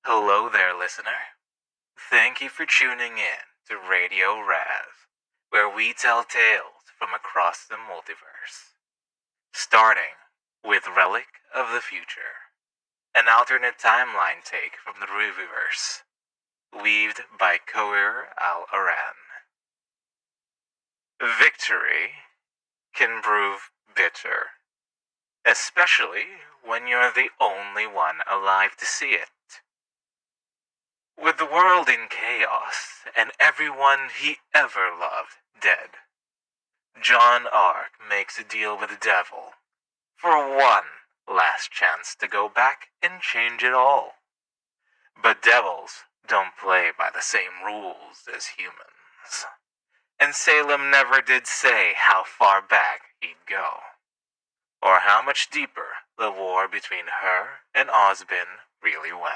Hello there, listener. Thank you for tuning in to Radio Raz, where we tell tales from across the multiverse. Starting with Relic of the Future, an alternate timeline take from the RWBY-verse, weaved by Coeur Al-Aran. Victory can prove bitter, especially when you're the only one alive to see it. With the world in chaos and everyone he ever loved dead, John Ark makes a deal with the devil for one last chance to go back and change it all. But devils don't play by the same rules as humans. And Salem never did say how far back he'd go, or how much deeper the war between her and Ozbin really went.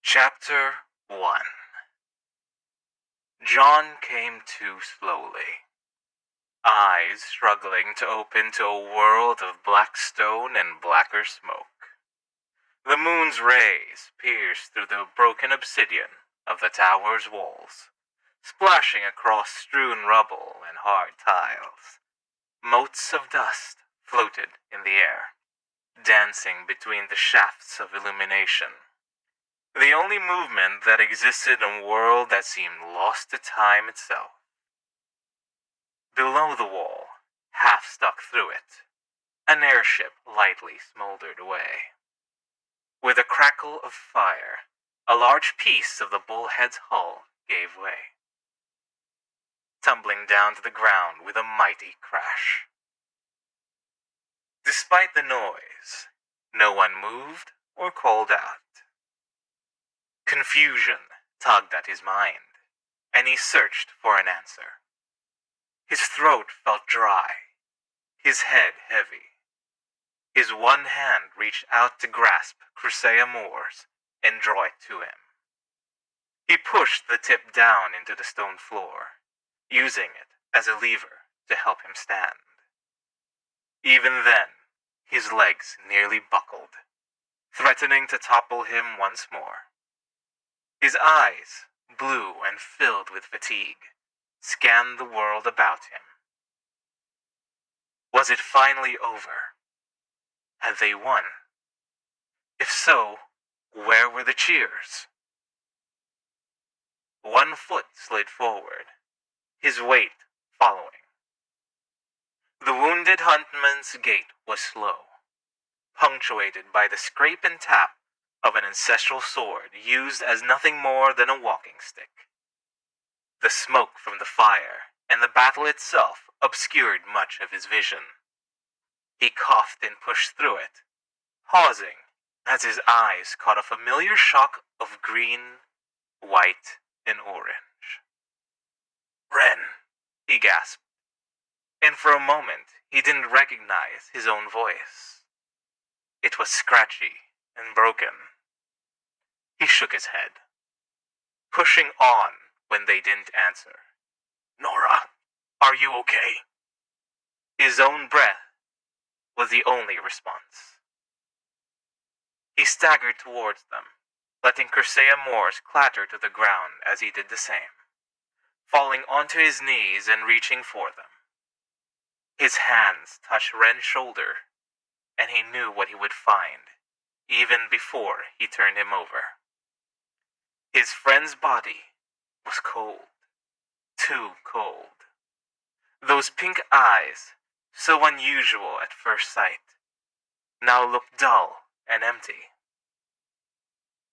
Chapter 1. John came to slowly, eyes struggling to open to a world of black stone and blacker smoke. The moon's rays pierced through the broken obsidian of the tower's walls, splashing across strewn rubble and hard tiles. Motes of dust floated in the air, dancing between the shafts of illumination. The only movement that existed in a world that seemed lost to time itself. Below the wall, half stuck through it, an airship lightly smoldered away. With a crackle of fire, a large piece of the bullhead's hull gave way, tumbling down to the ground with a mighty crash. Despite the noise, no one moved or called out. Confusion tugged at his mind, and he searched for an answer. His throat felt dry, his head heavy. His one hand reached out to grasp Crusea Moore's and draw it to him. He pushed the tip down into the stone floor, using it as a lever to help him stand. Even then, his legs nearly buckled, threatening to topple him once more. His eyes, blue and filled with fatigue, scanned the world about him. Was it finally over? Had they won? If so, where were the cheers? One foot slid forward, his weight following. The wounded huntman's gait was slow, punctuated by the scrape and tap of an ancestral sword used as nothing more than a walking stick. The smoke from the fire and the battle itself obscured much of his vision. He coughed and pushed through it, pausing as his eyes caught a familiar shock of green, white, and orange. "Ren," he gasped, and for a moment he didn't recognize his own voice. It was scratchy and broken. He shook his head, pushing on when they didn't answer. "Nora, are you okay?" His own breath was the only response. He staggered towards them, letting Crusea Moore's clatter to the ground as he did the same, falling onto his knees and reaching for them. His hands touched Ren's shoulder, and he knew what he would find, even before he turned him over. His friend's body was cold, too cold. Those pink eyes, so unusual at first sight, now looked dull and empty.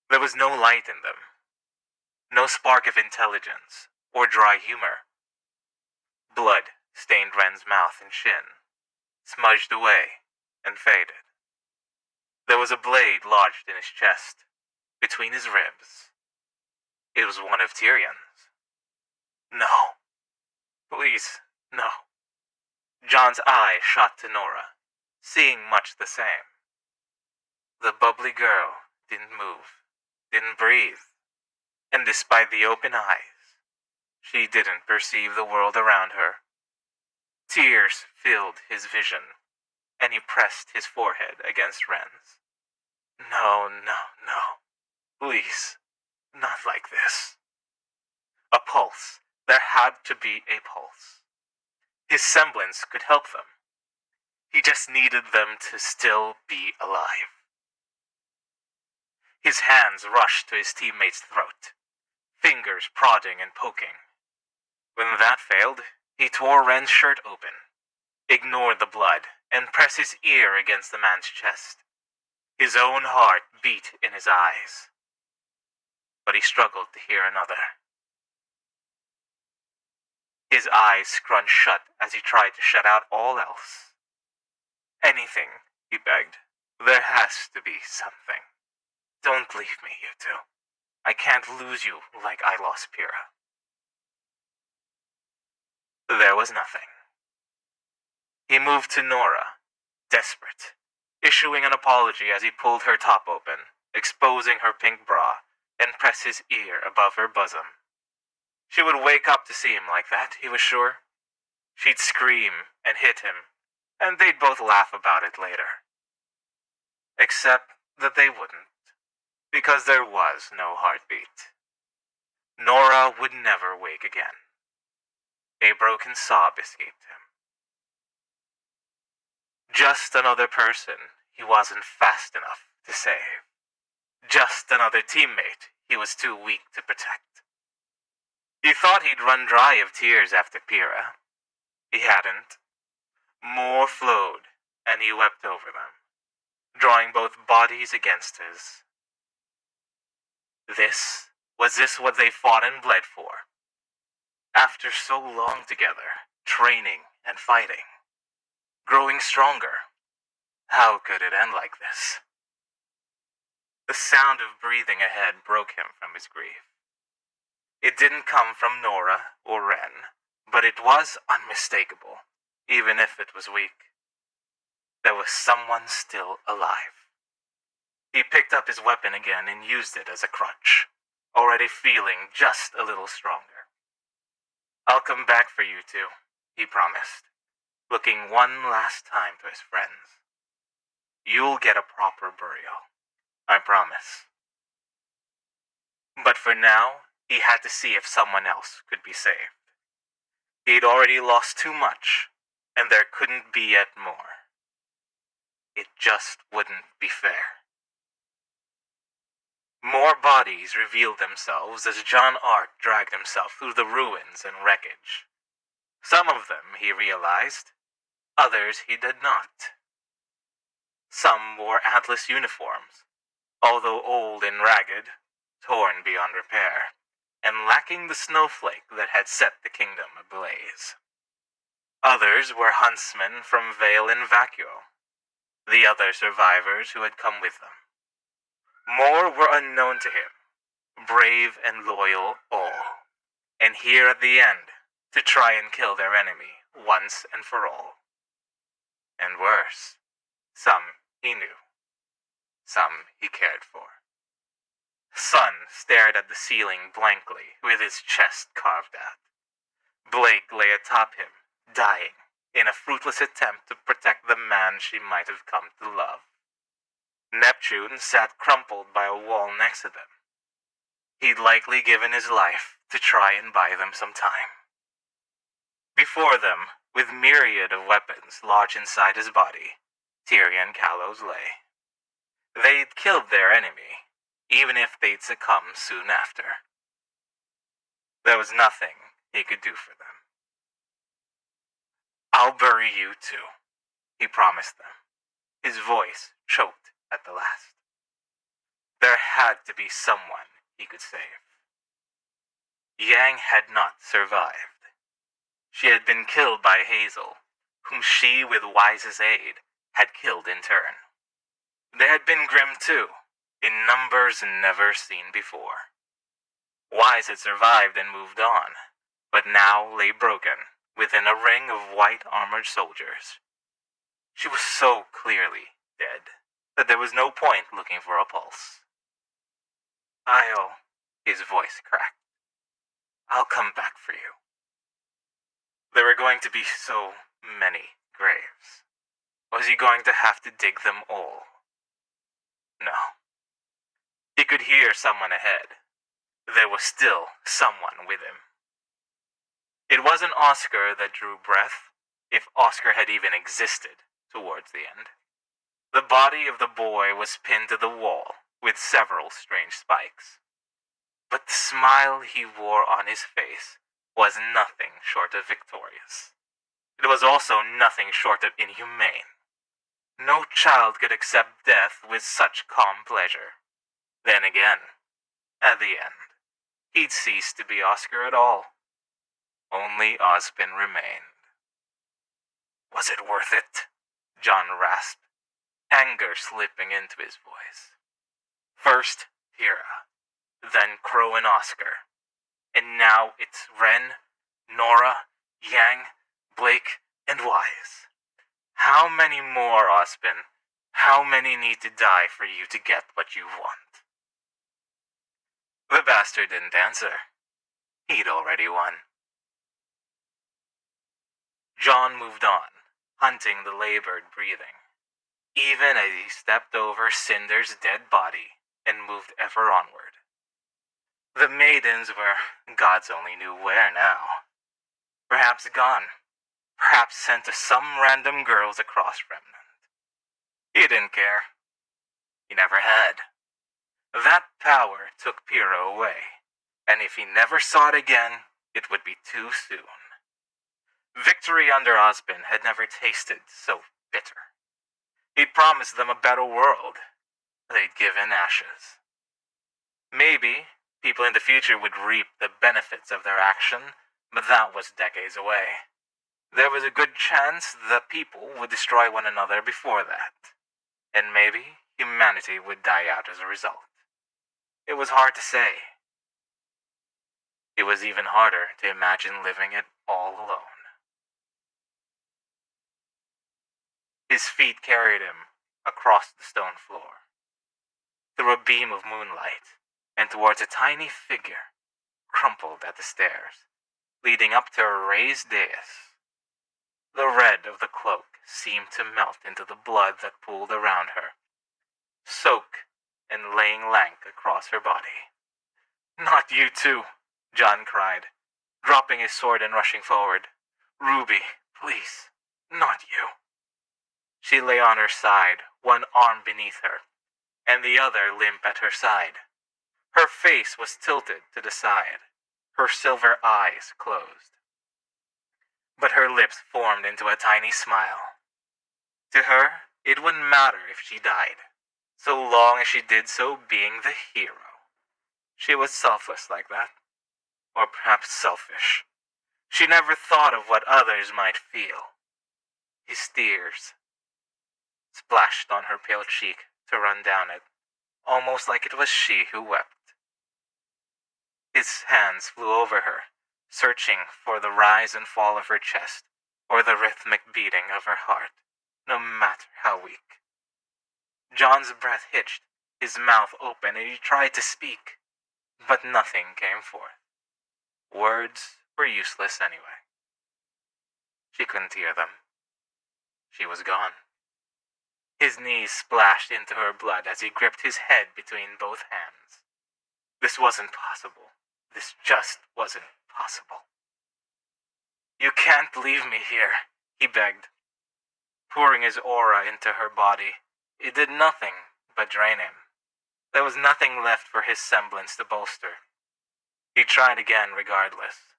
There was no light in them, no spark of intelligence or dry humor. Blood stained Ren's mouth and chin, smudged away and faded. There was a blade lodged in his chest, between his ribs. It was one of Tyrion's. "No. Please, no." John's eye shot to Nora, seeing much the same. The bubbly girl didn't move, didn't breathe, and despite the open eyes, she didn't perceive the world around her. Tears filled his vision, and he pressed his forehead against Ren's. No, no, no. Please, not like this. A pulse. There had to be a pulse. His semblance could help them. He just needed them to still be alive. His hands rushed to his teammate's throat, fingers prodding and poking. When that failed, he tore Ren's shirt open, ignored the blood, and pressed his ear against the man's chest. His own heart beat in his eyes. But he struggled to hear another. His eyes scrunched shut as he tried to shut out all else. Anything, he begged. There has to be something. Don't leave me, you two. I can't lose you like I lost Pyrrha. There was nothing. He moved to Nora, desperate, issuing an apology as he pulled her top open, exposing her pink bra, and pressed his ear above her bosom. She would wake up to see him like that, he was sure. She'd scream and hit him, and they'd both laugh about it later. Except that they wouldn't, because there was no heartbeat. Nora would never wake again. A broken sob escaped him. Just another person he wasn't fast enough to save. Just another teammate he was too weak to protect. He thought he'd run dry of tears after Pyrrha. He hadn't. More flowed, and he wept over them, drawing both bodies against his. Was this what they fought and bled for? After so long together, training and fighting, growing stronger, how could it end like this? The sound of breathing ahead broke him from his grief. It didn't come from Nora or Ren, but it was unmistakable, even if it was weak. There was someone still alive. He picked up his weapon again and used it as a crutch, already feeling just a little stronger. I'll come back for you two, he promised, looking one last time to his friends. You'll get a proper burial, I promise. But for now, he had to see if someone else could be saved. He'd already lost too much, and there couldn't be yet more. It just wouldn't be fair. More bodies revealed themselves as John Art dragged himself through the ruins and wreckage. Some of them he realized, others he did not. Some wore Atlas uniforms, although old and ragged, torn beyond repair, and lacking the snowflake that had set the kingdom ablaze. Others were huntsmen from Vale and Vacuo, the other survivors who had come with them. More were unknown to him, brave and loyal all, and here at the end, to try and kill their enemy once and for all. And worse, some he knew, some he cared for. Sun stared at the ceiling blankly, with his chest carved out. Blake lay atop him, dying, in a fruitless attempt to protect the man she might have come to love. Neptune sat crumpled by a wall next to them. He'd likely given his life to try and buy them some time. Before them, with myriad of weapons lodged inside his body, Tyrion Callows lay. They'd killed their enemy, even if they'd succumb soon after. There was nothing he could do for them. I'll bury you too, he promised them, his voice choked at the last. There had to be someone he could save. Yang had not survived. She had been killed by Hazel, whom she, with Wise's aid, had killed in turn. They had been grim too, in numbers never seen before. Wise had survived and moved on, but now lay broken within a ring of white-armored soldiers. She was so clearly dead that there was no point looking for a pulse. His voice cracked. I'll come back for you. There were going to be so many graves. Was he going to have to dig them all? No. He could hear someone ahead. There was still someone with him. It wasn't Oscar that drew breath, if Oscar had even existed, towards the end. The body of the boy was pinned to the wall with several strange spikes. But the smile he wore on his face was nothing short of victorious. It was also nothing short of inhumane. No child could accept death with such calm pleasure. Then again, at the end, he'd ceased to be Oscar at all. Only Ozpin remained. Was it worth it? John rasped, anger slipping into his voice. First, Hira, then Crow and Oscar. And now it's Ren, Nora, Yang, Blake, and Wise. How many more, Ozpin? How many need to die for you to get what you want? The bastard didn't answer. He'd already won. John moved on, hunting the labored breathing, even as he stepped over Cinder's dead body and moved ever onward. The maidens were gods only knew where now. Perhaps gone. Perhaps sent to some random girls across Remnant. He didn't care. He never had. That power took Pyrrha away, and if he never saw it again, it would be too soon. Victory under Ozpin had never tasted so bitter. He'd promised them a better world. They'd give in ashes. Maybe people in the future would reap the benefits of their action, but that was decades away. There was a good chance the people would destroy one another before that, and maybe humanity would die out as a result. It was hard to say. It was even harder to imagine living it all alone. His feet carried him across the stone floor, through a beam of moonlight, and towards a tiny figure crumpled at the stairs, leading up to a raised dais. The red of the cloak seemed to melt into the blood that pooled around her, soak and laying lank across her body. Not you too, John cried, dropping his sword and rushing forward. Ruby, please, not you. She lay on her side, one arm beneath her, and the other limp at her side. Her face was tilted to the side, her silver eyes closed. But her lips formed into a tiny smile. To her, it wouldn't matter if she died, so long as she did so being the hero. She was selfless like that, or perhaps selfish. She never thought of what others might feel. His tears splashed on her pale cheek to run down it, almost like it was she who wept. His hands flew over her, searching for the rise and fall of her chest, or the rhythmic beating of her heart, no matter how weak. John's breath hitched, his mouth open, and he tried to speak, but nothing came forth. Words were useless anyway. She couldn't hear them. She was gone. His knees splashed into her blood as he gripped his head between both hands. This wasn't possible. This just wasn't possible. You can't leave me here, he begged. Pouring his aura into her body, it did nothing but drain him. There was nothing left for his semblance to bolster. He tried again regardless,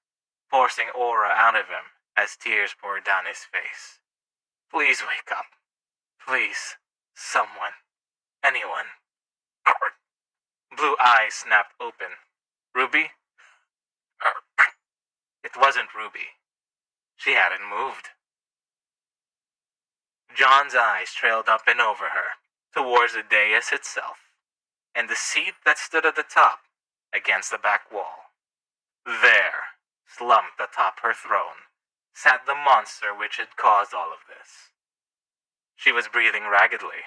forcing aura out of him as tears poured down his face. Please wake up. Please, someone, anyone. Blue eyes snapped open. Ruby? It wasn't Ruby. She hadn't moved. John's eyes trailed up and over her, towards the dais itself, and the seat that stood at the top, against the back wall. There, slumped atop her throne, sat the monster which had caused all of this. She was breathing raggedly.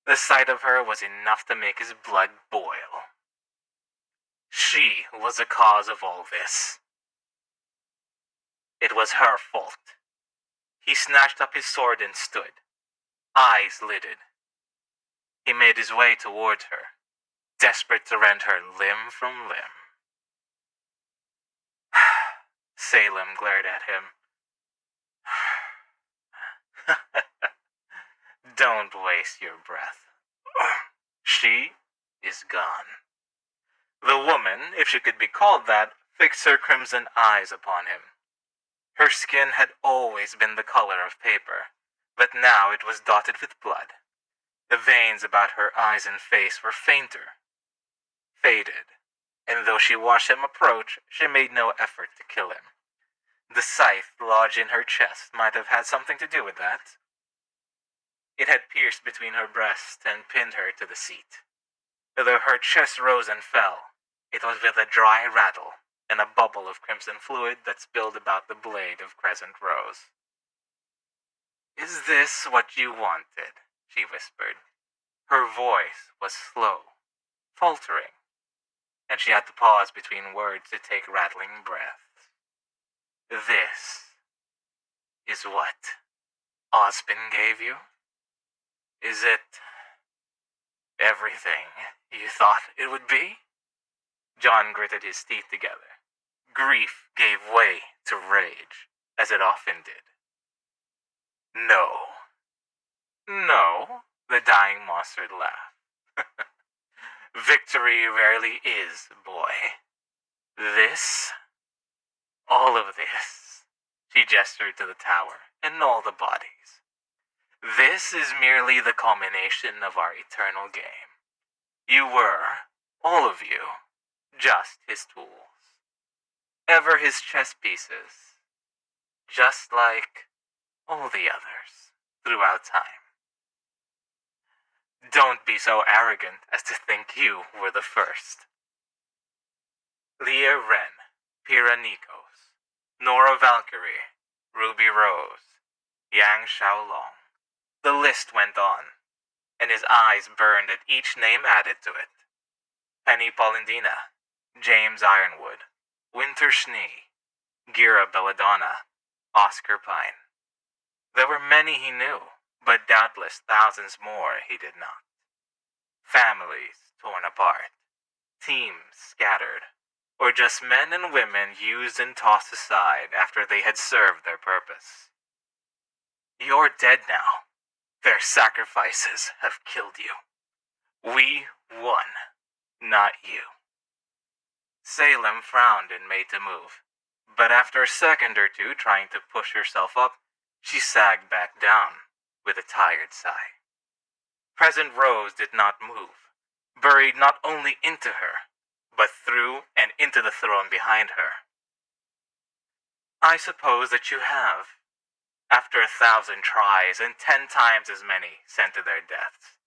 The sight of her was enough to make his blood boil. She was the cause of all this. It was her fault. He snatched up his sword and stood, eyes lidded. He made his way towards her. desperate to rend her limb from limb. Salem glared at him. Don't waste your breath. She is gone. The woman, if she could be called that, fixed her crimson eyes upon him. Her skin had always been the color of paper, but now it was dotted with blood. The veins about her eyes and face were fainter, faded, and though she watched him approach, she made no effort to kill him. The scythe lodged in her chest might have had something to do with that. It had pierced between her breasts and pinned her to the seat. Though her chest rose and fell, it was with a dry rattle and a bubble of crimson fluid that spilled about the blade of crescent rose. "Is this what you wanted?" she whispered. Her voice was slow, faltering, and she had to pause between words to take rattling breaths. "This is what Ozpin gave you? Is it everything you thought it would be?" John gritted his teeth together. Grief gave way to rage, as it often did. "No. No," the dying monster laughed. "Victory rarely is, boy. This, all of this," she gestured to the tower and all the bodies. "This is merely the culmination of our eternal game. You were, all of you, just his tools. Ever his chess pieces, just like all the others throughout time. Don't be so arrogant as to think you were the first." Leah Wren, Pyrrha Nikos, Nora Valkyrie, Ruby Rose, Yang Xiaolong. The list went on, and his eyes burned at each name added to it. Penny Polendina, James Ironwood, Winter Schnee, Gira Belladonna, Oscar Pine. There were many he knew, but doubtless thousands more he did not. Families torn apart, teams scattered, or just men and women used and tossed aside after they had served their purpose. You're dead now. Their sacrifices have killed you. We won, not you. Salem frowned and made to move, but after a second or two trying to push herself up, she sagged back down with a tired sigh. Present Rose did not move, buried not only into her, but through and into the throne behind her. "I suppose that you have, after 1,000 tries and 10 times as many sent to their deaths.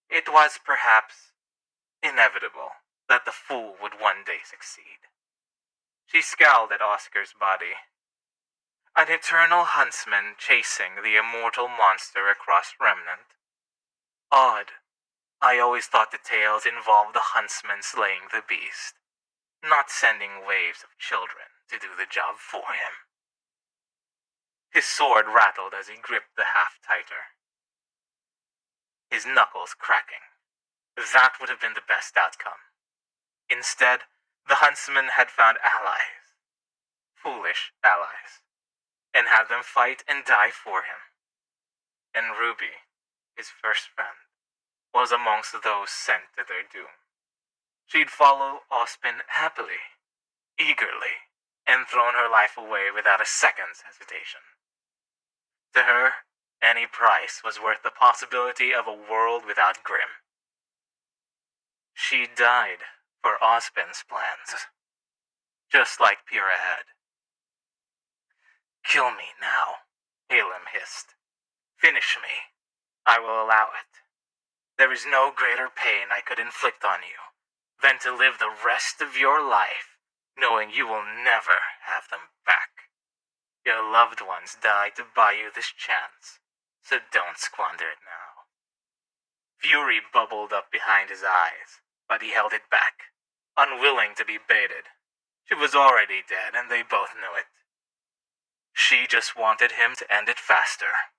It was perhaps inevitable that the fool would one day succeed." She scowled at Oscar's body. An eternal huntsman chasing the immortal monster across Remnant. Odd. I always thought the tales involved the huntsman slaying the beast, not sending waves of children to do the job for him. His sword rattled as he gripped the haft tighter, his knuckles cracking. That would have been the best outcome. Instead, the huntsman had found allies, foolish allies, and had them fight and die for him. And Ruby, his first friend, was amongst those sent to their doom. She'd follow Ozpin happily, eagerly, and thrown her life away without a second's hesitation. To her, any price was worth the possibility of a world without Grimm. She died for Ozpin's plans, just like Pyrrha had. "Kill me now," Halem hissed. "Finish me. I will allow it. There is no greater pain I could inflict on you than to live the rest of your life knowing you will never have them back. Your loved ones died to buy you this chance, so don't squander it now." Fury bubbled up behind his eyes, but he held it back, unwilling to be baited. She was already dead, and they both knew it. She just wanted him to end it faster.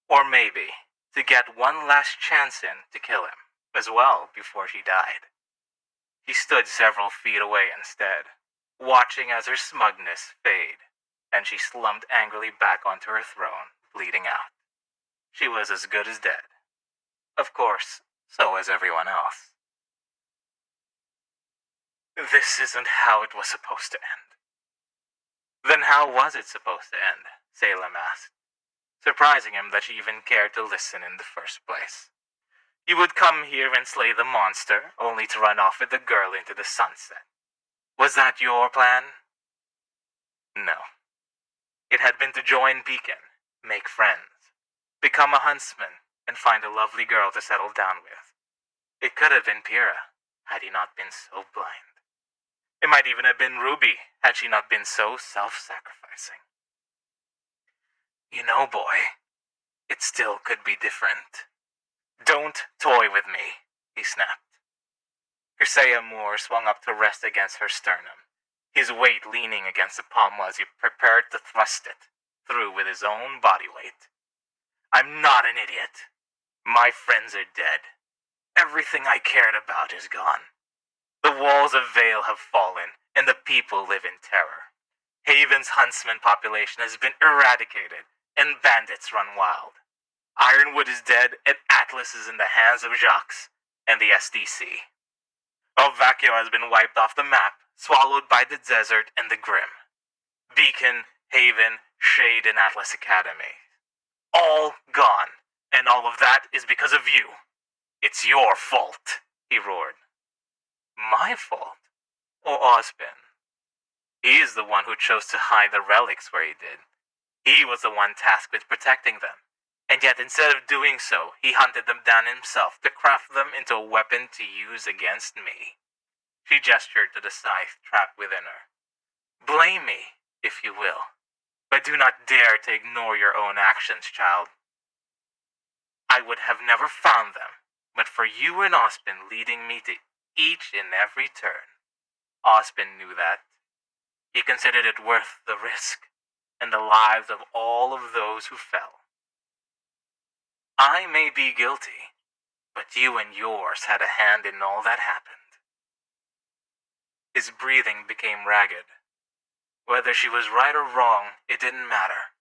Or maybe to get one last chance in to kill him as well before she died. He stood several feet away instead, watching as her smugness fade, and she slumped angrily back onto her throne, bleeding out. She was as good as dead. Of course, so was everyone else. This isn't how it was supposed to end. Then how was it supposed to end? Salem asked, surprising him that she even cared to listen in the first place. You would come here and slay the monster, only to run off with the girl into the sunset. Was that your plan? No. It had been to join Beacon, make friends, become a huntsman, and find a lovely girl to settle down with. It could have been Pyrrha, had he not been so blind. It might even have been Ruby, had she not been so self-sacrificing. You know, boy, it still could be different. Don't toy with me, he snapped. Kersea Moore swung up to rest against her sternum, his weight leaning against the pommel as he prepared to thrust it through with his own body weight. I'm not an idiot. My friends are dead. Everything I cared about is gone. The walls of Vale have fallen, and the people live in terror. Haven's huntsman population has been eradicated, and bandits run wild. Ironwood is dead, and Atlas is in the hands of Jacques and the SDC. Alvacchio has been wiped off the map, swallowed by the desert and the Grim. Beacon, Haven, Shade, and Atlas Academy. All gone, and all of that is because of you. It's your fault, he roared. My fault? Or Osbin? He is the one who chose to hide the relics where he did. He was the one tasked with protecting them. And yet instead of doing so, he hunted them down himself to craft them into a weapon to use against me. She gestured to the scythe trapped within her. Blame me, if you will, but do not dare to ignore your own actions, child. I would have never found them, but for you and Osbin leading me to each and every turn. Osbin knew that. He considered it worth the risk, and the lives of all of those who fell. I may be guilty, but you and yours had a hand in all that happened. His breathing became ragged. Whether she was right or wrong, it didn't matter.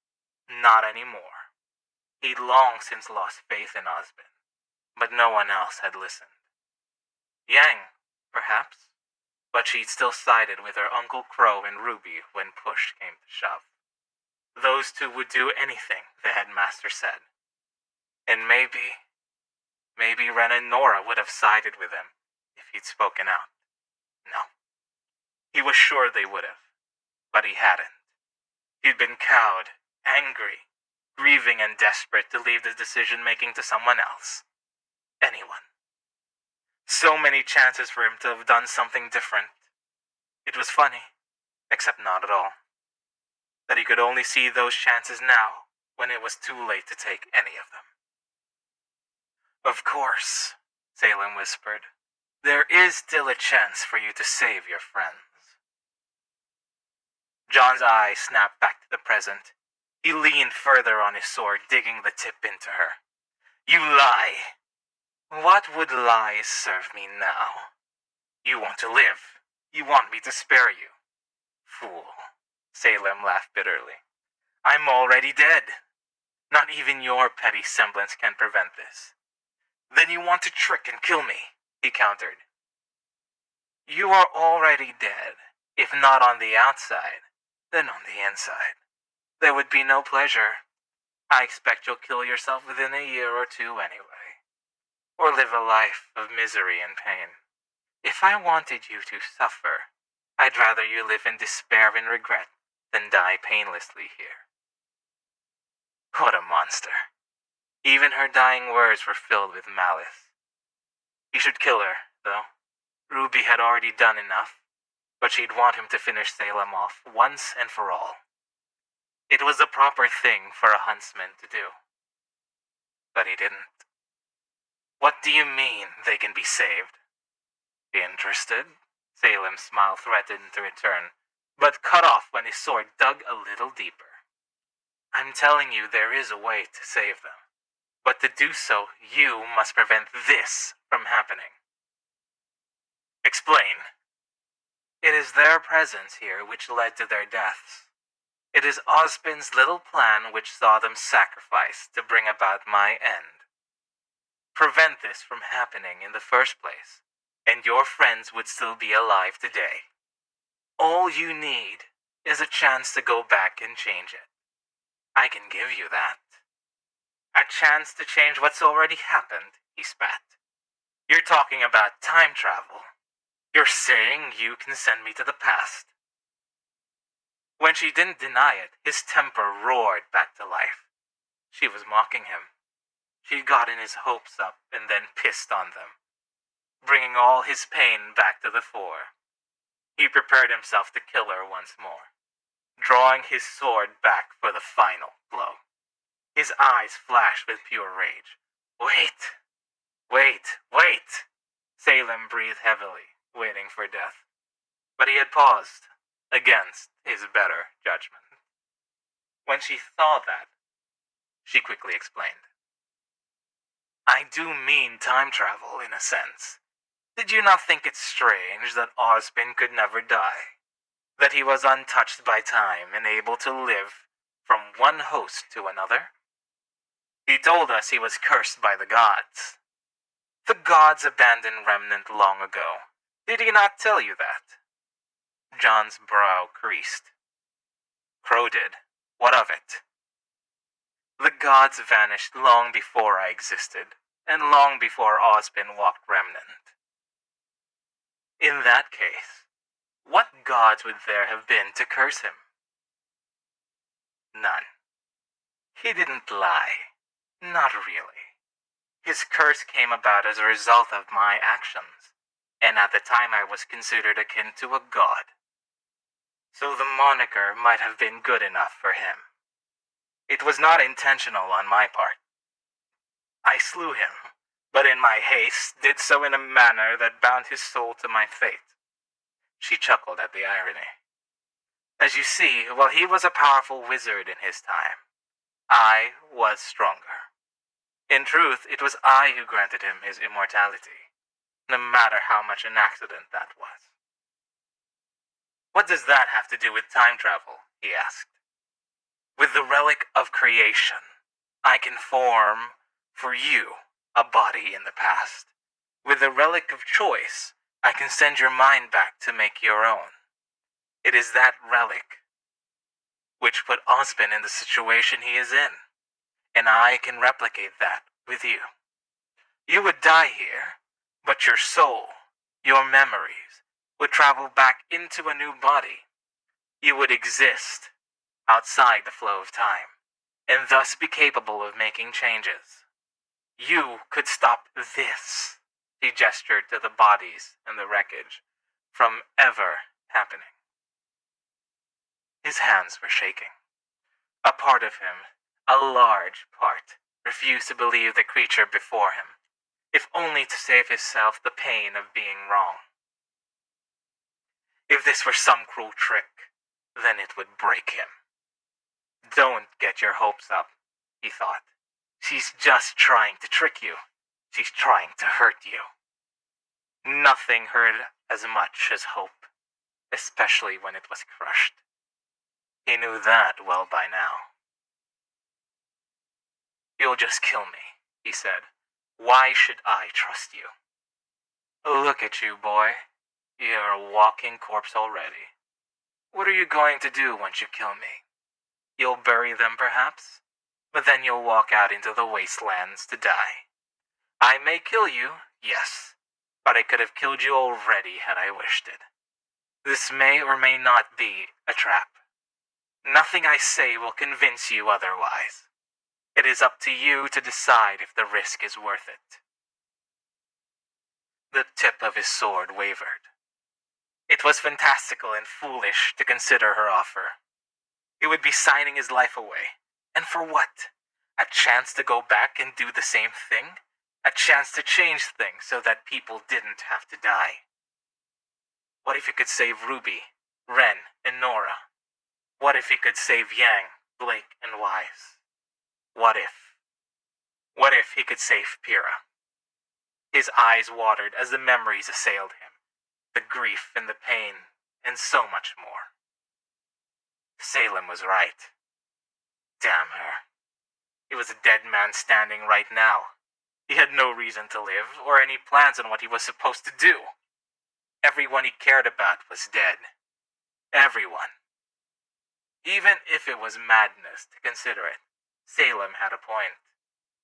Not anymore. He'd long since lost faith in Osbin, but no one else had listened. Yang, perhaps, but she'd still sided with her Uncle Crow and Ruby when push came to shove. Those two would do anything, the headmaster said. And maybe Ren and Nora would have sided with him if he'd spoken out. No. He was sure they would have, but he hadn't. He'd been cowed, angry, grieving and desperate to leave the decision-making to someone else. Anyone. So many chances for him to have done something different. It was funny, except not at all. That he could only see those chances now, when it was too late to take any of them. Of course, Salem whispered. There is still a chance for you to save your friends. John's eyes snapped back to the present. He leaned further on his sword, digging the tip into her. You lie! What would lies serve me now? You want to live. You want me to spare you. Fool. Salem laughed bitterly. I'm already dead. Not even your petty semblance can prevent this. Then you want to trick and kill me, he countered. You are already dead. If not on the outside, then on the inside. There would be no pleasure. I expect you'll kill yourself within a year or two anyway. Or live a life of misery and pain. If I wanted you to suffer, I'd rather you live in despair and regret than die painlessly here. What a monster. Even her dying words were filled with malice. He should kill her, though. Ruby had already done enough, but she'd want him to finish Salem off once and for all. It was the proper thing for a huntsman to do. But he didn't. What do you mean they can be saved? Interested? Salem's smile threatened to return, but cut off when his sword dug a little deeper. I'm telling you there is a way to save them. But to do so, you must prevent this from happening. Explain. It is their presence here which led to their deaths. It is Ozpin's little plan which saw them sacrifice to bring about my end. Prevent this from happening in the first place, and your friends would still be alive today. All you need is a chance to go back and change it. I can give you that. A chance to change what's already happened, he spat. You're talking about time travel. You're saying you can send me to the past. When she didn't deny it, his temper roared back to life. She was mocking him. She'd gotten his hopes up and then pissed on them, bringing all his pain back to the fore. He prepared himself to kill her once more, drawing his sword back for the final blow. His eyes flashed with pure rage. Wait! Wait! Wait! Salem breathed heavily, waiting for death. But he had paused, against his better judgment. When she saw that, she quickly explained. I do mean time travel, in a sense. Did you not think it strange that Ozpin could never die? That he was untouched by time and able to live from one host to another? He told us he was cursed by the gods. The gods abandoned Remnant long ago. Did he not tell you that? John's brow creased. Crow did. What of it? The gods vanished long before I existed, and long before Ozpin walked Remnant. In that case, what gods would there have been to curse him? None. He didn't lie. Not really. His curse came about as a result of my actions, and at the time I was considered akin to a god. So the moniker might have been good enough for him. It was not intentional on my part. I slew him, but in my haste did so in a manner that bound his soul to my fate. She chuckled at the irony. As you see, while he was a powerful wizard in his time, I was stronger. In truth, it was I who granted him his immortality, no matter how much an accident that was. What does that have to do with time travel? He asked. With the relic of creation, I can form, for you, a body in the past. With the relic of choice, I can send your mind back to make your own. It is that relic which put Ozpin in the situation he is in, and I can replicate that with you. You would die here, but your soul, your memories, would travel back into a new body. You would exist outside the flow of time, and thus be capable of making changes. You could stop this, he gestured to the bodies and the wreckage, from ever happening. His hands were shaking. A part of him, a large part, refused to believe the creature before him, if only to save himself the pain of being wrong. If this were some cruel trick, then it would break him. Don't get your hopes up, he thought. She's just trying to trick you. She's trying to hurt you. Nothing hurt as much as hope, especially when it was crushed. He knew that well by now. You'll just kill me, he said. Why should I trust you? Look at you, boy. You're a walking corpse already. What are you going to do once you kill me? You'll bury them, perhaps? But then you'll walk out into the wastelands to die. I may kill you, yes, but I could have killed you already had I wished it. This may or may not be a trap. Nothing I say will convince you otherwise. It is up to you to decide if the risk is worth it. The tip of his sword wavered. It was fantastical and foolish to consider her offer. He would be signing his life away. And for what? A chance to go back and do the same thing? A chance to change things so that people didn't have to die. What if he could save Ruby, Ren, and Nora? What if he could save Yang, Blake, and Wise? What if? What if he could save Pyrrha? His eyes watered as the memories assailed him. the grief and the pain, and so much more. Salem was right. Damn her. He was a dead man standing right now. He had no reason to live, or any plans on what he was supposed to do. Everyone he cared about was dead. Everyone. Even if it was madness to consider it, Salem had a point.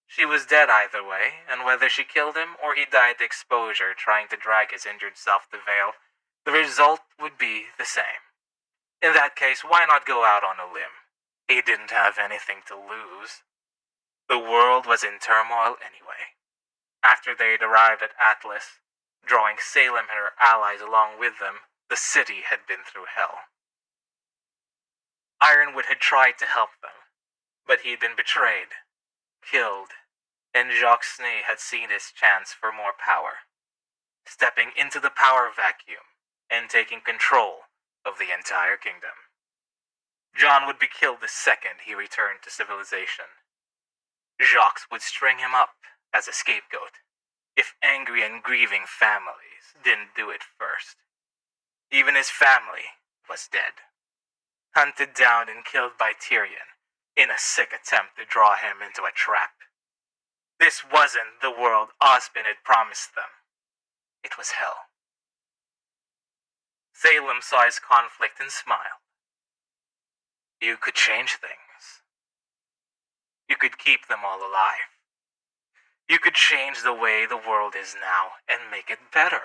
She was dead either way, and whether she killed him or he died to exposure trying to drag his injured self to Vale, the result would be the same. In that case, why not go out on a limb? He didn't have anything to lose. The world was in turmoil anyway. After they'd arrived at Atlas, drawing Salem and her allies along with them, the city had been through hell. Ironwood had tried to help them, but he'd been betrayed, killed, and Jacques Snee had seen his chance for more power, stepping into the power vacuum and taking control of the entire kingdom. John would be killed the second he returned to civilization. Jacques would string him up as a scapegoat, if angry and grieving families didn't do it first. Even his family was dead, hunted down and killed by Tyrion in a sick attempt to draw him into a trap. This wasn't the world Osmond had promised them. It was hell. Salem saw his conflict and smiled. You could change things. You could keep them all alive. You could change the way the world is now and make it better.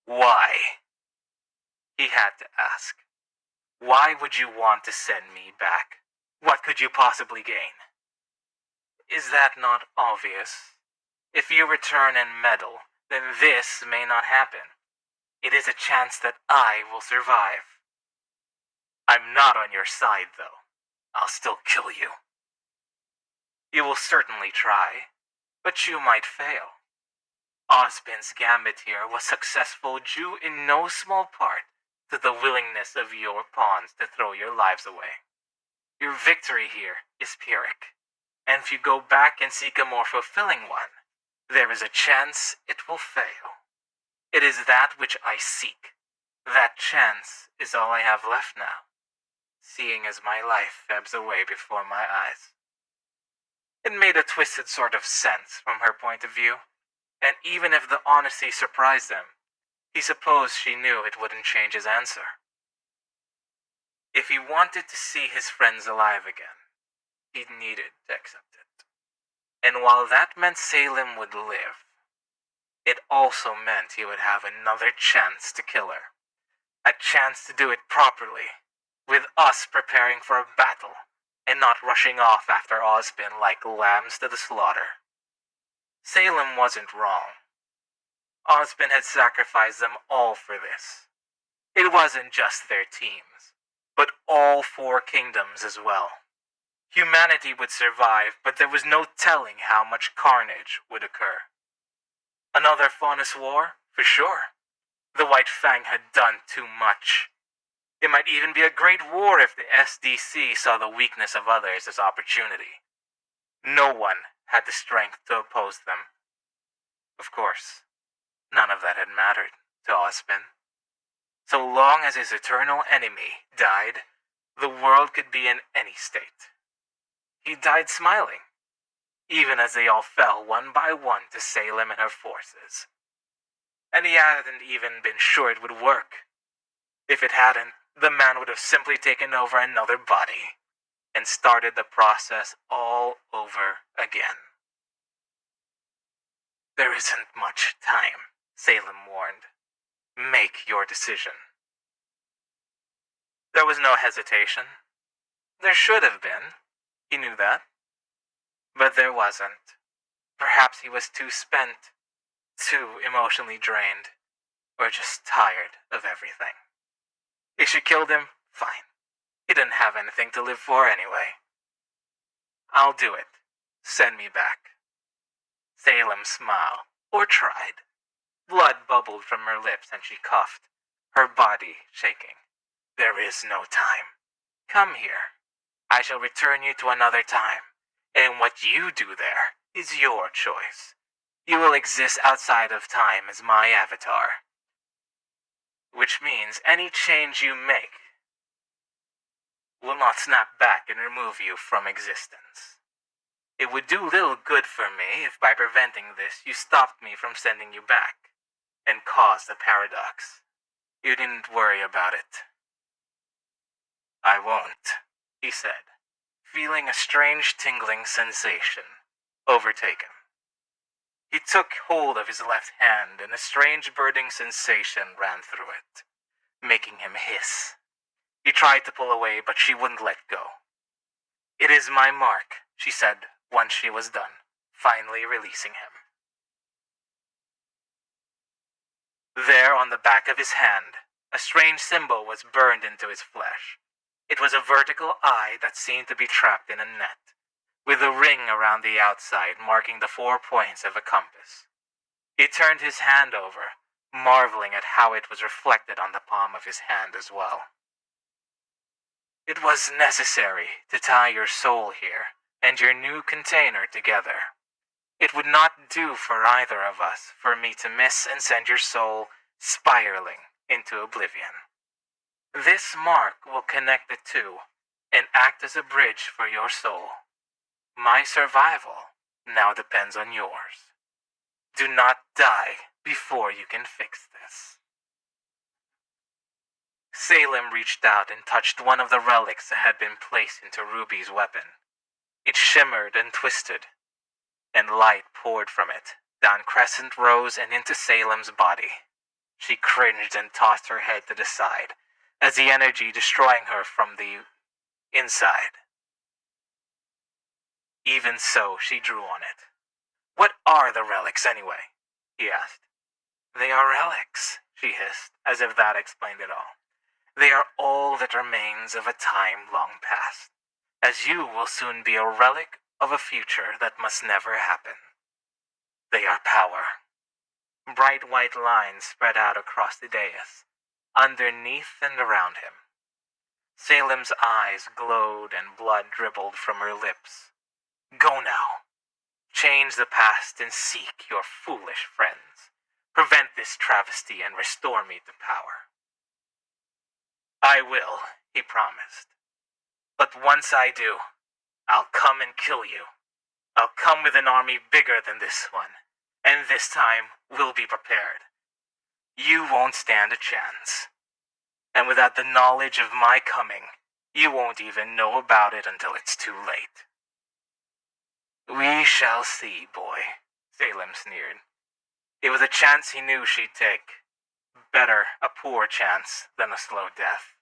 Why? He had to ask. Why would you want to send me back? What could you possibly gain? Is that not obvious? If you return and meddle, then this may not happen. It is a chance that I will survive. I'm not on your side, though. I'll still kill you. You will certainly try, but you might fail. Osmond's gambit here was successful due in no small part to the willingness of your pawns to throw your lives away. Your victory here is Pyrrhic, and if you go back and seek a more fulfilling one, there is a chance it will fail. It is that which I seek. That chance is all I have left now, seeing as my life ebbs away before my eyes. It made a twisted sort of sense from her point of view, and even if the honesty surprised him, he supposed she knew it wouldn't change his answer. If he wanted to see his friends alive again, he needed to accept it. And while that meant Salem would live, it also meant he would have another chance to kill her. A chance to do it properly, with us preparing for a battle, and not rushing off after Osmond like lambs to the slaughter. Salem wasn't wrong. Osmond had sacrificed them all for this. It wasn't just their teams, but all 4 kingdoms as well. Humanity would survive, but there was no telling how much carnage would occur. Another Faunus War? For sure. The White Fang had done too much. It might even be a great war if the SDC saw the weakness of others as opportunity. No one had the strength to oppose them. Of course, none of that had mattered to Osmond. So long as his eternal enemy died, the world could be in any state. He died smiling, even as they all fell one by one to Salem and her forces. And he hadn't even been sure it would work. If it hadn't, the man would have simply taken over another body and started the process all over again. There isn't much time, Salem warned. Make your decision. There was no hesitation. There should have been. He knew that. But there wasn't. Perhaps he was too spent, too emotionally drained, or just tired of everything. If she killed him, fine. He didn't have anything to live for anyway. I'll do it. Send me back. Salem smiled, or tried. Blood bubbled from her lips and she coughed, her body shaking. There is no time. Come here. I shall return you to another time, and what you do there is your choice. You will exist outside of time as my avatar, which means any change you make will not snap back and remove you from existence. It would do little good for me if by preventing this you stopped me from sending you back and caused a paradox. You didn't worry about it. I won't, he said, feeling a strange tingling sensation overtake him. He took hold of his left hand and a strange burning sensation ran through it, making him hiss. He tried to pull away, but she wouldn't let go. It is my mark, she said once she was done, finally releasing him. There on the back of his hand, a strange symbol was burned into his flesh. It was a vertical eye that seemed to be trapped in a net, with a ring around the outside marking the 4 points of a compass. He turned his hand over, marveling at how it was reflected on the palm of his hand as well. It was necessary to tie your soul here and your new container together. It would not do for either of us for me to miss and send your soul spiraling into oblivion. This mark will connect the two and act as a bridge for your soul. My survival now depends on yours. Do not die before you can fix this. Salem reached out and touched one of the relics that had been placed into Ruby's weapon. It shimmered and twisted, and light poured from it, down crescent rows and into Salem's body. She cringed and tossed her head to the side, as the energy destroying her from the inside. Even so, she drew on it. What are the relics anyway? He asked. They are relics, she hissed, as if that explained it all. They are all that remains of a time long past, as you will soon be a relic of a future that must never happen. They are power. Bright white lines spread out across the dais, underneath and around him. Salem's eyes glowed and blood dribbled from her lips. Go now. Change the past and seek your foolish friends. Prevent this travesty and restore me to power. I will, he promised. But once I do, I'll come and kill you. I'll come with an army bigger than this one, and this time we'll be prepared. You won't stand a chance. And without the knowledge of my coming, you won't even know about it until it's too late. We shall see, boy, Salem sneered. It was a chance he knew she'd take. Better a poor chance than a slow death.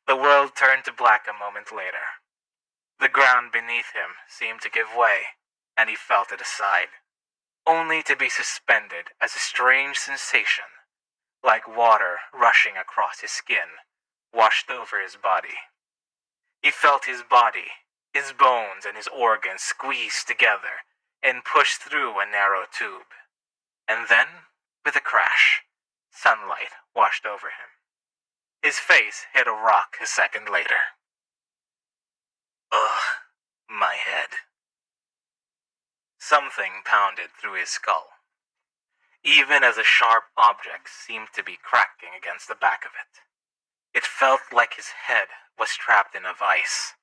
The world turned to black a moment later. The ground beneath him seemed to give way, and he fell to the side, only to be suspended as a strange sensation, like water rushing across his skin, washed over his body. He felt his body, his bones and his organs squeezed together and pushed through a narrow tube. And then, with a crash, sunlight washed over him. His face hit a rock a second later. Ugh, my head. Something pounded through his skull, even as a sharp object seemed to be cracking against the back of it. It felt like his head was trapped in a vice,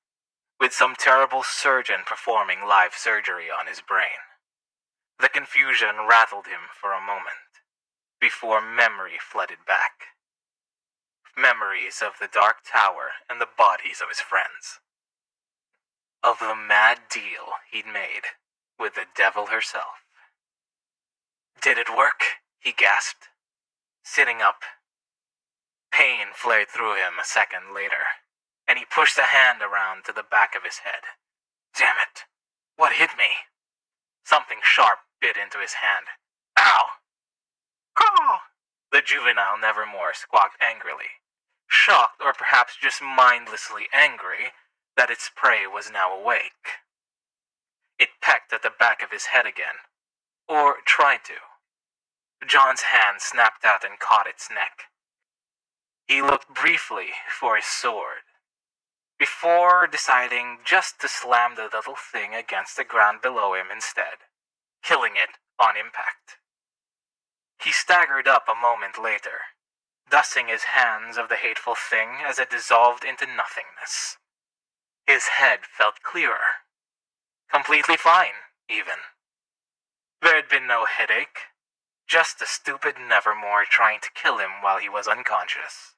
with some terrible surgeon performing live surgery on his brain. The confusion rattled him for a moment, before memory flooded back. Memories of the dark tower and the bodies of his friends. Of the mad deal he'd made with the devil herself. Did it work? He gasped, sitting up. Pain flared through him a second later, and he pushed a hand around to the back of his head. Damn it! What hit me? Something sharp bit into his hand. Ow! Caw! The juvenile nevermore squawked angrily, shocked or perhaps just mindlessly angry that its prey was now awake. It pecked at the back of his head again, or tried to. John's hand snapped out and caught its neck. He looked briefly for his sword, before deciding just to slam the little thing against the ground below him instead, killing it on impact. He staggered up a moment later, dusting his hands of the hateful thing as it dissolved into nothingness. His head felt clearer. Completely fine, even. There had been no headache, just a stupid Nevermore trying to kill him while he was unconscious.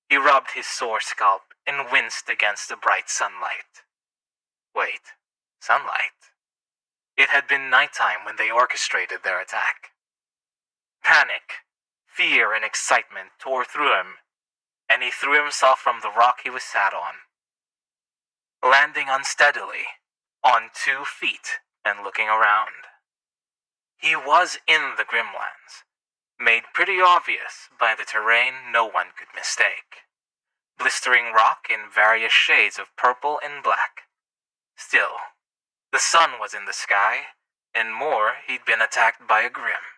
He rubbed his sore scalp and winced against the bright sunlight. Wait, sunlight? It had been nighttime when they orchestrated their attack. Panic, fear, and excitement tore through him, and he threw himself from the rock he was sat on, landing unsteadily on 2 feet and looking around. He was in the Grimlands, made pretty obvious by the terrain no one could mistake. Blistering rock in various shades of purple and black. Still, the sun was in the sky, and more, he'd been attacked by a Grim.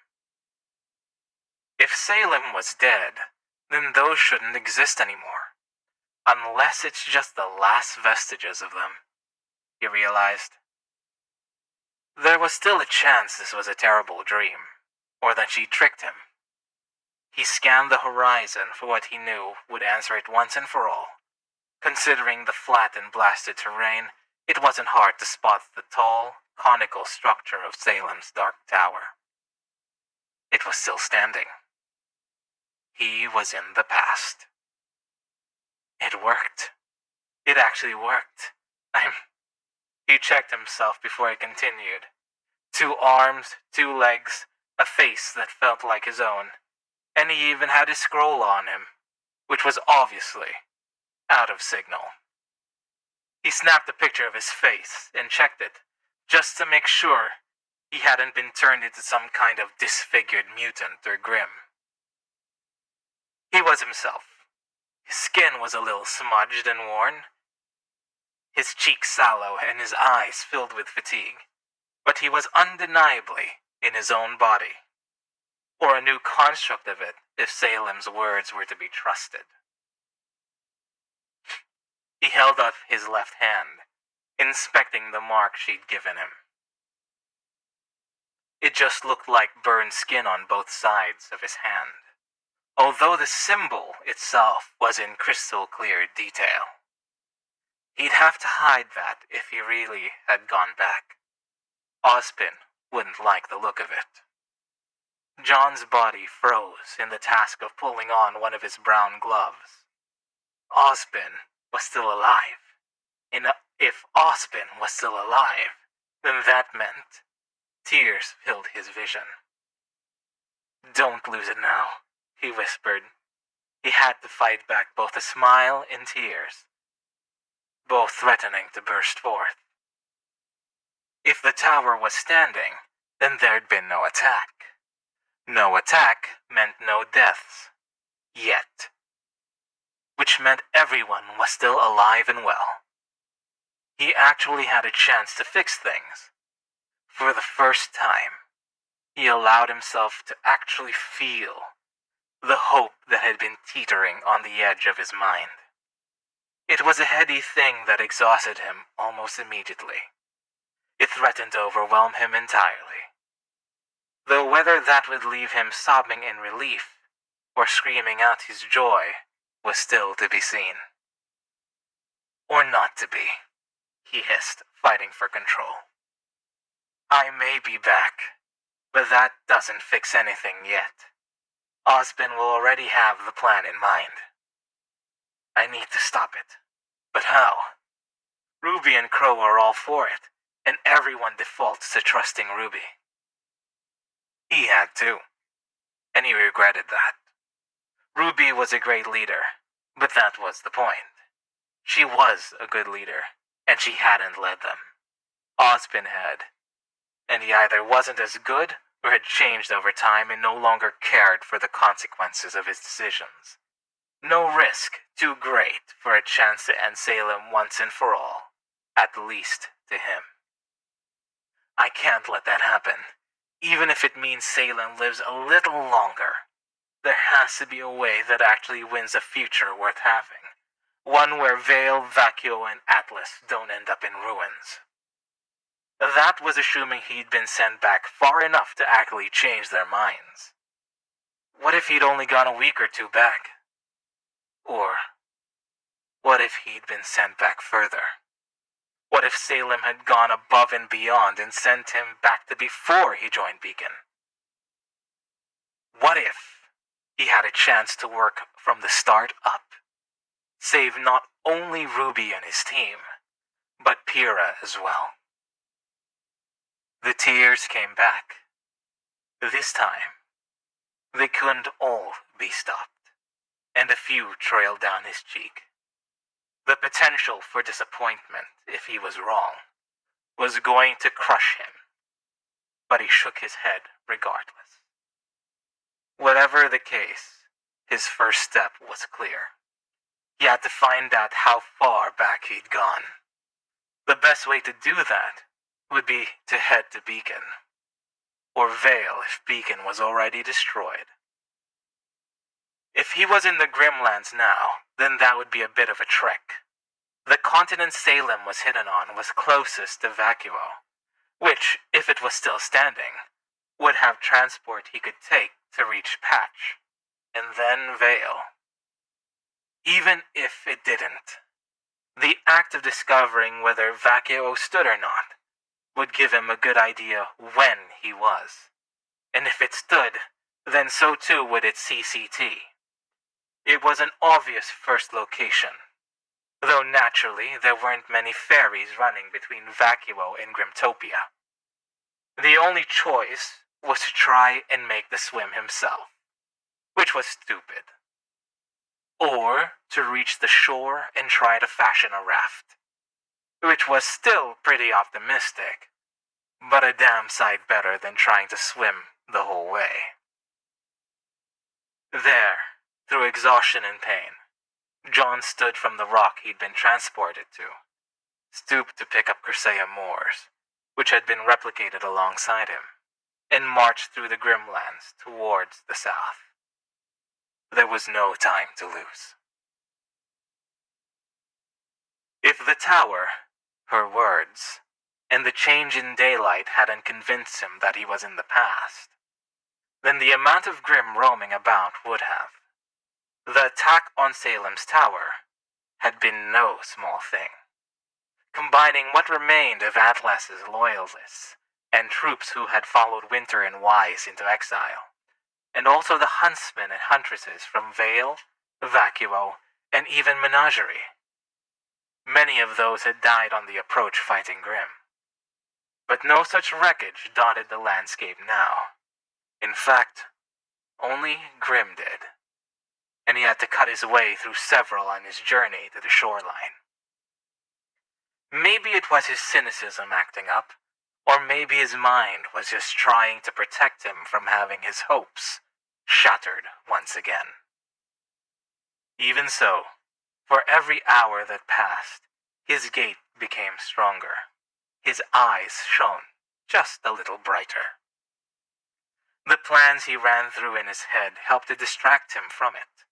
If Salem was dead, then those shouldn't exist anymore. Unless it's just the last vestiges of them, he realized. There was still a chance this was a terrible dream, or that she tricked him. He scanned the horizon for what he knew would answer it once and for all. Considering the flat and blasted terrain, it wasn't hard to spot the tall, conical structure of Salem's dark tower. It was still standing. He was in the past. It worked. It actually worked. He checked himself before he continued. 2 arms, 2 legs, a face that felt like his own, and he even had his scroll on him, which was obviously out of signal. He snapped a picture of his face and checked it, just to make sure he hadn't been turned into some kind of disfigured mutant or Grim. He was himself. His skin was a little smudged and worn, his cheeks sallow and his eyes filled with fatigue, but he was undeniably in his own body, or a new construct of it if Salem's words were to be trusted. He held up his left hand, inspecting the mark she'd given him. It just looked like burned skin on both sides of his hand, although the symbol itself was in crystal clear detail. He'd have to hide that if he really had gone back. Ozpin wouldn't like the look of it. John's body froze in the task of pulling on one of his brown gloves. Ozpin was still alive. And if Ozpin was still alive, then that meant tears filled his vision. "Don't lose it now," he whispered. He had to fight back both a smile and tears, both threatening to burst forth. If the tower was standing, then there'd been no attack. No attack meant no deaths. Yet. Which meant everyone was still alive and well. He actually had a chance to fix things. For the first time, he allowed himself to actually feel the hope that had been teetering on the edge of his mind. It was a heady thing that exhausted him almost immediately. It threatened to overwhelm him entirely. Though whether that would leave him sobbing in relief or screaming out his joy was still to be seen. Or not to be, he hissed, fighting for control. "I may be back, but that doesn't fix anything yet. Ozpin will already have the plan in mind. I need to stop it. But how? Ruby and Crow are all for it, and everyone defaults to trusting Ruby. He had to, and he regretted that. Ruby was a great leader, but that was the point. She was a good leader, and she hadn't led them. Ozpin had, and he either wasn't as good or had changed over time and no longer cared for the consequences of his decisions. No risk too great for a chance to end Salem once and for all, at least to him. I can't let that happen, even if it means Salem lives a little longer. There has to be a way that actually wins a future worth having. One where Vale, Vacuo, and Atlas don't end up in ruins. That was assuming he'd been sent back far enough to actually change their minds. What if he'd only gone a week or two back? Or what if he'd been sent back further? What if Salem had gone above and beyond and sent him back to before he joined Beacon? What if he had a chance to work from the start up? Save not only Ruby and his team, but Pyrrha as well. The tears came back. This time, they couldn't all be stopped, and a few trailed down his cheek. The potential for disappointment, if he was wrong, was going to crush him, but he shook his head regardless. Whatever the case, his first step was clear. He had to find out how far back he'd gone. The best way to do that would be to head to Beacon, or Vale if Beacon was already destroyed. If he was in the Grimlands now, then that would be a bit of a trek. The continent Salem was hidden on was closest to Vacuo, which, if it was still standing, would have transport he could take to reach Patch, and then Vale. Even if it didn't, the act of discovering whether Vacuo stood or not would give him a good idea when he was. And if it stood, then so too would its CCT. It was an obvious first location, though naturally there weren't many ferries running between Vacuo and Grimtopia. The only choice was to try and make the swim himself, which was stupid. Or to reach the shore and try to fashion a raft, which was still pretty optimistic, but a damn sight better than trying to swim the whole way. There, through exhaustion and pain, John stood from the rock he'd been transported to, stooped to pick up Crusea Moors, which had been replicated alongside him, and marched through the Grimlands towards the south. There was no time to lose. If the tower, her words, and the change in daylight hadn't convinced him that he was in the past, then the amount of Grim roaming about would have. The attack on Salem's tower had been no small thing. Combining what remained of Atlas's loyalists and troops who had followed Winter and Wise into exile, and also the huntsmen and huntresses from Vale, Vacuo, and even Menagerie. Many of those had died on the approach fighting Grim. But no such wreckage dotted the landscape now. In fact, only Grim did. And he had to cut his way through several on his journey to the shoreline. Maybe it was his cynicism acting up, or maybe his mind was just trying to protect him from having his hopes shattered once again. Even so, for every hour that passed, his gait became stronger. His eyes shone just a little brighter. The plans he ran through in his head helped to distract him from it.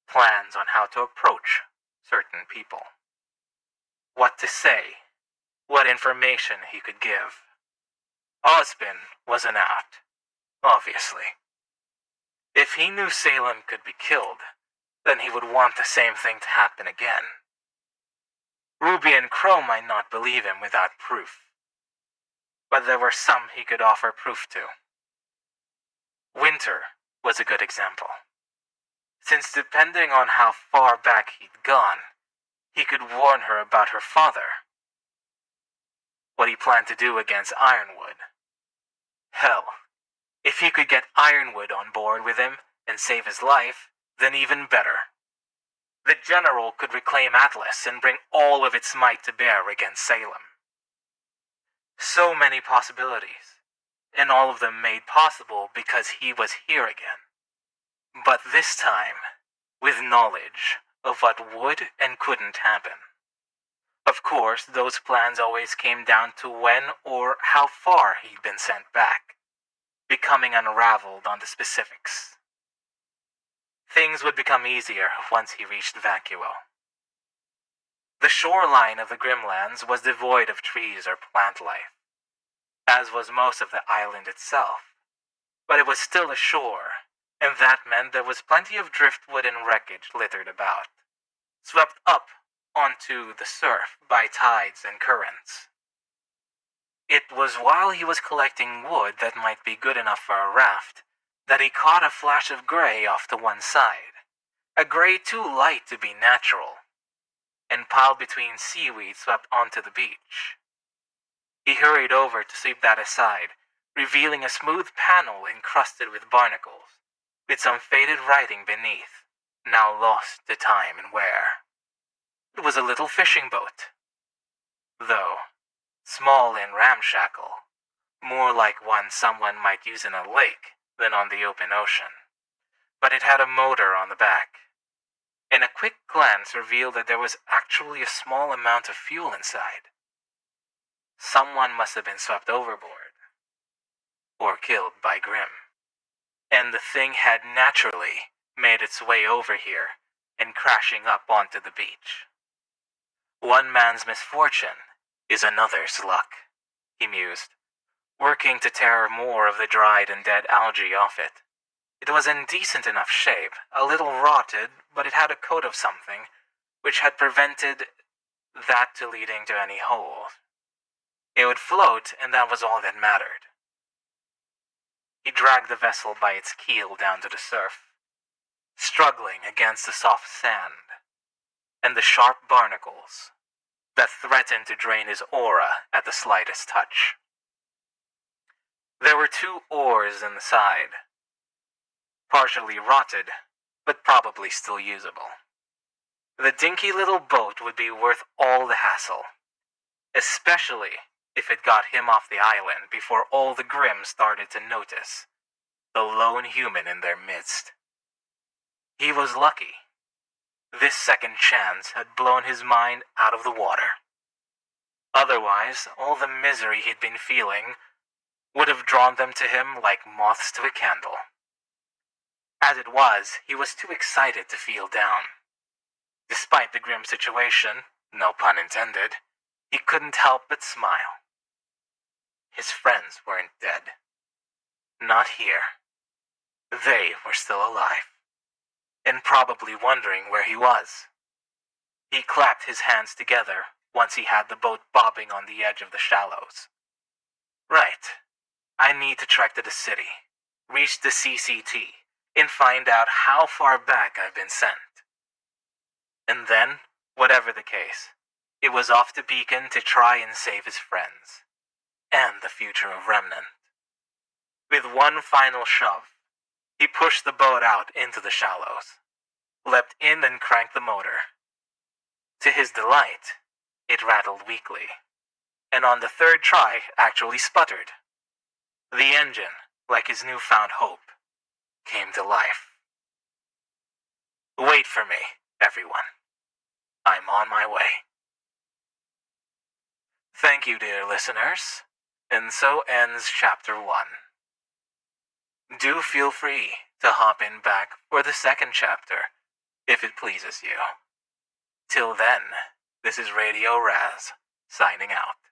Plans on how to approach certain people. What to say, what information he could give. Ozpin wasn't out, obviously. If he knew Salem could be killed, then he would want the same thing to happen again. Ruby and Crow might not believe him without proof, but there were some he could offer proof to. Winter was a good example, since depending on how far back he'd gone, he could warn her about her father. What he planned to do against Ironwood. Hell, if he could get Ironwood on board with him and save his life, then even better. The general could reclaim Atlas and bring all of its might to bear against Salem. So many possibilities, and all of them made possible because he was here again. But this time, with knowledge of what would and couldn't happen. Of course, those plans always came down to when or how far he'd been sent back, becoming unraveled on the specifics. Things would become easier once he reached Vacuo. The shoreline of the Grimlands was devoid of trees or plant life, as was most of the island itself. But it was still ashore, and that meant there was plenty of driftwood and wreckage littered about, swept up onto the surf by tides and currents. It was while he was collecting wood that might be good enough for a raft that he caught a flash of gray off to one side, a gray too light to be natural, and piled between seaweed swept onto the beach. He hurried over to sweep that aside, revealing a smooth panel encrusted with barnacles, with some faded writing beneath, now lost to time and wear. It was a little fishing boat, though small and ramshackle, more like one someone might use in a lake than on the open ocean. But it had a motor on the back, and a quick glance revealed that there was actually a small amount of fuel inside. Someone must have been swept overboard, or killed by Grimm, and the thing had naturally made its way over here and crashing up onto the beach. One man's misfortune is another's luck, he mused, working to tear more of the dried and dead algae off it. It was in decent enough shape, a little rotted, but it had a coat of something, which had prevented that to leading to any holes. It would float, and that was all that mattered. He dragged the vessel by its keel down to the surf, struggling against the soft sand and the sharp barnacles that threatened to drain his aura at the slightest touch. There were 2 oars in the side, partially rotted, but probably still usable. The dinky little boat would be worth all the hassle, especially if it got him off the island before all the Grimm started to notice the lone human in their midst. He was lucky. This second chance had blown his mind out of the water. Otherwise, all the misery he'd been feeling would have drawn them to him like moths to a candle. As it was, he was too excited to feel down. Despite the grim situation, no pun intended, he couldn't help but smile. His friends weren't dead. Not here. They were still alive, and probably wondering where he was. He clapped his hands together once he had the boat bobbing on the edge of the shallows. Right. I need to trek to the city, reach the CCT, and find out how far back I've been sent. And then, whatever the case, it was off to Beacon to try and save his friends, and the future of Remnant. With one final shove, he pushed the boat out into the shallows, leapt in and cranked the motor. To his delight, it rattled weakly, and on the 3rd try actually sputtered. The engine, like his newfound hope, came to life. Wait for me, everyone. I'm on my way. Thank you, dear listeners, and so ends Chapter 1. Do feel free to hop in back for the 2nd chapter, if it pleases you. Till then, this is Radio Raz, signing out.